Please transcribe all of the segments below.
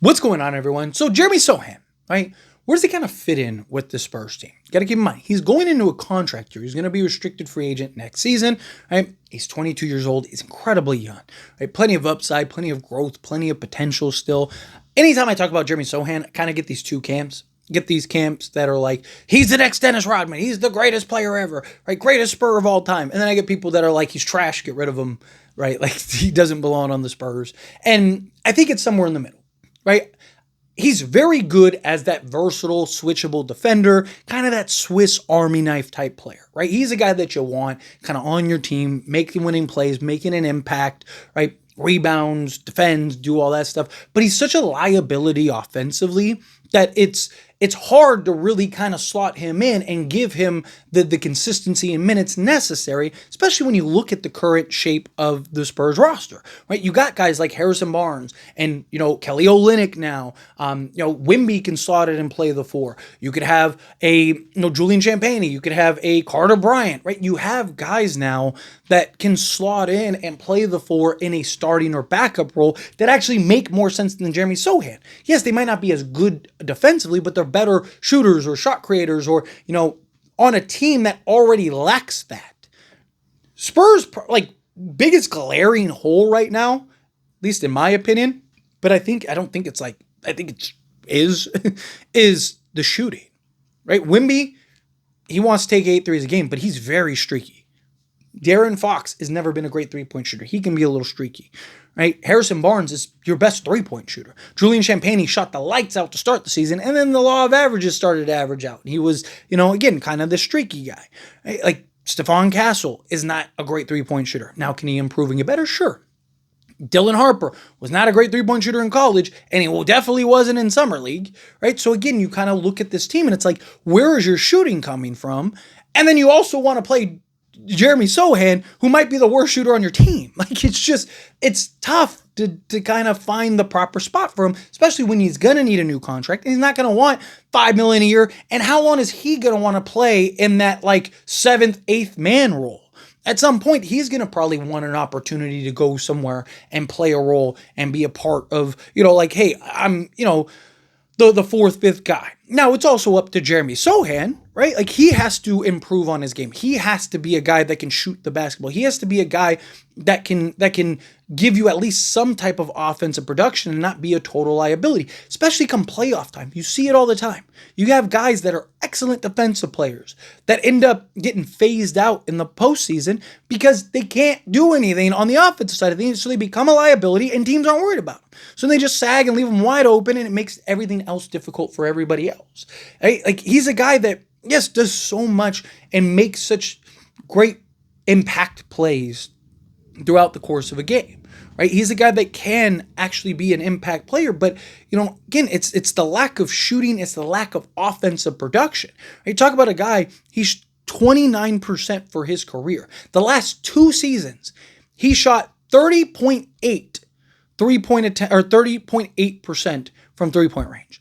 What's going on, everyone? So Jeremy Sochan, right? Where does he kind of fit in with the Spurs team? Got to keep in mind, he's going into a contract year. He's going to be a restricted free agent next season, right? He's 22 years old. He's incredibly young, right? Plenty of upside, plenty of growth, plenty of potential still. Anytime I talk about Jeremy Sochan, I kind of get these two camps. Get these camps that are like, he's the next Dennis Rodman. He's the greatest player ever, right? Greatest Spur of all time. And then I get people that are like, he's trash. Get rid of him, right? Like he doesn't belong on the Spurs. And I think it's somewhere in the middle, right? He's very good as that versatile, switchable defender, kind of that Swiss Army knife type player, right? He's a guy that you want kind of on your team, making winning plays, making an impact, right? Rebounds, defends, do all that stuff. But he's such a liability offensively that it's hard to really kind of slot him in and give him the consistency and minutes necessary, especially when you look at the current shape of the Spurs roster, right? You got guys like Harrison Barnes and, Kelly Olynyk now. Wemby can slot it and play the four. You could have a, Julian Champagnie. You could have a Carter Bryant, right? You have guys now that can slot in and play the four in a starting or backup role that actually make more sense than Jeremy Sochan. Yes, they might not be as good defensively, but they're better shooters or shot creators or, on a team that already lacks that. Spurs, biggest glaring hole right now, at least in my opinion, but I think it is the shooting, right? Wemby, he wants to take 8 threes a game, but he's very streaky. De'Aaron Fox has never been a great three-point shooter. He can be a little streaky, right? Harrison Barnes is your best three-point shooter. Julian Champagnie shot the lights out to start the season, and then the law of averages started to average out. And he was, again, kind of the streaky guy. Right? Like Stephon Castle is not a great three-point shooter. Now, can he improve and get better? Sure. Dylan Harper was not a great three-point shooter in college, and he definitely wasn't in summer league, right? So again, you kind of look at this team, and it's like, where is your shooting coming from? And then you also want to play Jeremy Sochan, who might be the worst shooter on your team. Like, it's tough to kind of find the proper spot for him, especially when he's going to need a new contract, and he's not going to want $5 million a year. And how long is he going to want to play in that, 7th, 8th man role? At some point, he's going to probably want an opportunity to go somewhere and play a role and be a part of, hey, I'm, the 4th, 5th guy. Now, it's also up to Jeremy Sochan, right? Like, he has to improve on his game. He has to be a guy that can shoot the basketball. He has to be a guy that can give you at least some type of offensive production and not be a total liability, especially come playoff time. You see it all the time. You have guys that are excellent defensive players that end up getting phased out in the postseason because they can't do anything on the offensive side of things, so they become a liability and teams aren't worried about them. So they just sag and leave them wide open, and it makes everything else difficult for everybody else. Right? Like, he's a guy that, yes, does so much and makes such great impact plays throughout the course of a game, right? He's a guy that can actually be an impact player, but, again, it's the lack of shooting, it's the lack of offensive production. Right? You talk about a guy, he's 29% for his career. The last 2 seasons, he shot 30.8 30.8% from three-point range.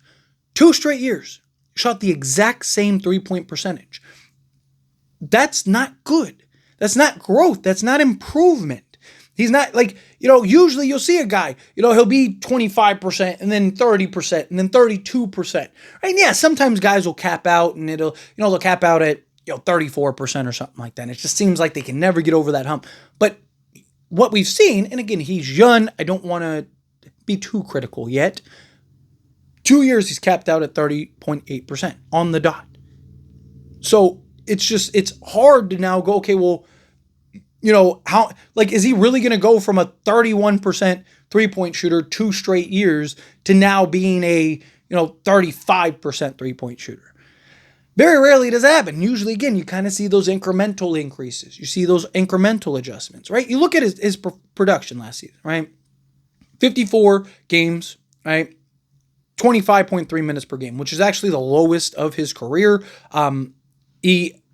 2 straight years, shot the exact same three-point percentage. That's not good. That's not growth. That's not improvement. He's not usually you'll see a guy, he'll be 25% and then 30% and then 32%. And yeah, sometimes guys will cap out and they'll cap out at, 34% or something like that. And it just seems like they can never get over that hump. But what we've seen, and again, he's young. I don't want to be too critical yet. 2 years, he's capped out at 30.8% on the dot. So it's hard to now go, okay, well, how, is he really going to go from a 31% three-point shooter 2 straight years to now being a, 35% three-point shooter? Very rarely does that happen. Usually, again, you kind of see those incremental increases. You see those incremental adjustments, right? You look at his production last season, right? 54 games, right? 25.3 minutes per game, which is actually the lowest of his career.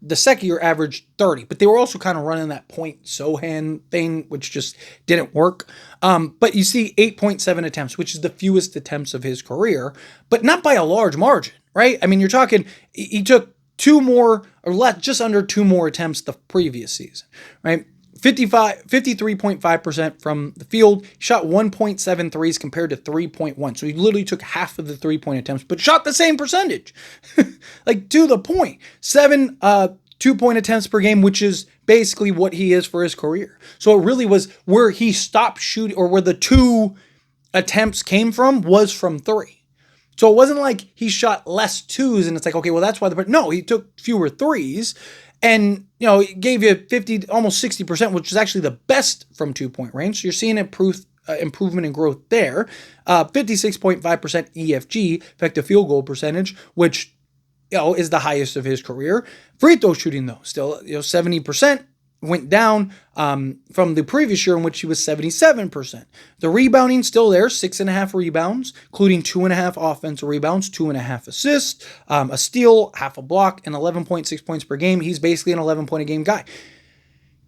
The second year averaged 30, but they were also kind of running that point Sochan thing, which just didn't work. But you see 8.7 attempts, which is the fewest attempts of his career, but not by a large margin, right? I mean, you're talking, he took 2 more or less, just under 2 more attempts the previous season, right? 53.5% from the field. He shot 1.7 threes compared to 3.1. So he literally took half of the 3-point attempts, but shot the same percentage. Like, to the point. 7 2-point attempts per game, which is basically what he is for his career. So it really was where he stopped shooting, or where the 2 attempts came from was from 3. So it wasn't like he shot less 2s and it's like, okay, well, that's why no, he took fewer 3s. And, it gave you 50, almost 60%, which is actually the best from 2-point range. So you're seeing improvement and growth there. 56.5% EFG, effective field goal percentage, which, is the highest of his career. Free throw shooting, though, still, 70%. Went down from the previous year in which he was 77%. The rebounding still there, 6.5 rebounds, including 2.5 offensive rebounds, 2.5 assists, a steal, half a block, and 11.6 points per game. He's basically an 11-point-a-game guy.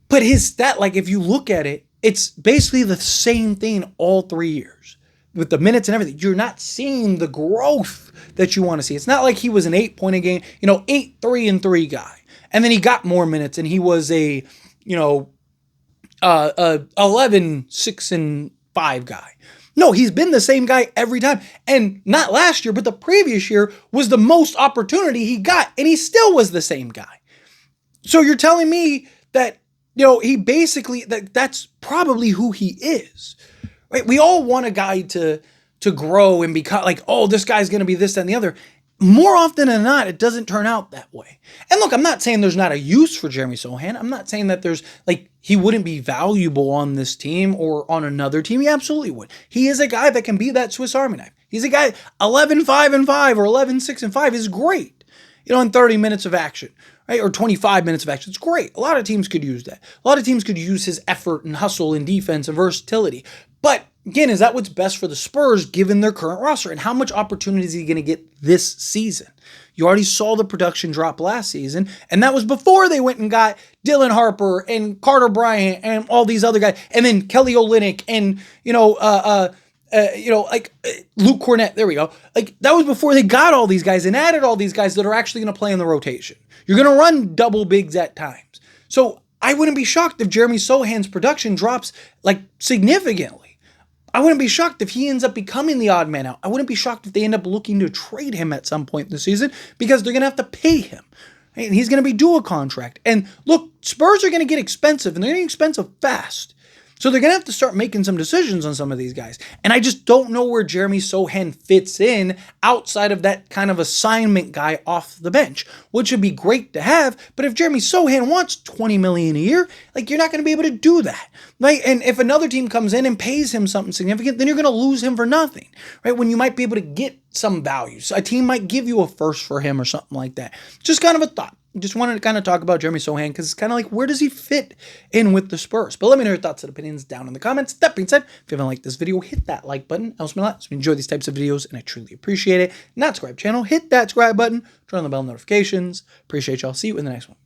But his stat, like, if you look at it, it's basically the same thing all 3 years. With the minutes and everything, you're not seeing the growth that you want to see. It's not like he was an 8-point-a-game, 8, 3, and 3 guy. And then he got more minutes and he was a 11, 6, and 5 guy. No, he's been the same guy every time. And not last year, but the previous year was the most opportunity he got, and he still was the same guy. So you're telling me that, he basically, that's probably who he is. Right? We all want a guy to grow and become like, oh, this guy's going to be this, that, and the other. More often than not, it doesn't turn out that way. And look, I'm not saying there's not a use for Jeremy Sochan. I'm not saying that there's, he wouldn't be valuable on this team or on another team. He absolutely would. He is a guy that can be that Swiss Army knife. He's a guy, 11, 5, and 5 or 11, 6, and 5 is great, in 30 minutes of action, right? Or 25 minutes of action. It's great. A lot of teams could use that. A lot of teams could use his effort and hustle and defense and versatility. But again, is that what's best for the Spurs given their current roster? And how much opportunity is he going to get this season? You already saw the production drop last season, and that was before they went and got Dylan Harper and Carter Bryant and all these other guys, and then Kelly Olynyk and Luke Cornett. There we go. That was before they got all these guys and added all these guys that are actually going to play in the rotation. You're going to run double bigs at times. So I wouldn't be shocked if Jeremy Sochan's production drops significantly. I wouldn't be shocked if he ends up becoming the odd man out. I wouldn't be shocked if they end up looking to trade him at some point in the season because they're going to have to pay him. And he's going to be due a contract. And look, Spurs are going to get expensive, and they're getting expensive fast. So they're going to have to start making some decisions on some of these guys. And I just don't know where Jeremy Sochan fits in outside of that kind of assignment guy off the bench, which would be great to have. But if Jeremy Sochan wants $20 million a year, you're not going to be able to do that. Right? And if another team comes in and pays him something significant, then you're going to lose him for nothing. Right? When you might be able to get some value. So a team might give you a first for him or something like that. Just kind of a thought. Just wanted to kind of talk about Jeremy Sochan because it's kind of where does he fit in with the Spurs? But let me know your thoughts and opinions down in the comments. That being said, if you haven't liked this video, hit that like button. It helps me a lot. So we enjoy these types of videos and I truly appreciate it. Not subscribe channel, hit that subscribe button, turn on the bell notifications. Appreciate y'all. See you in the next one.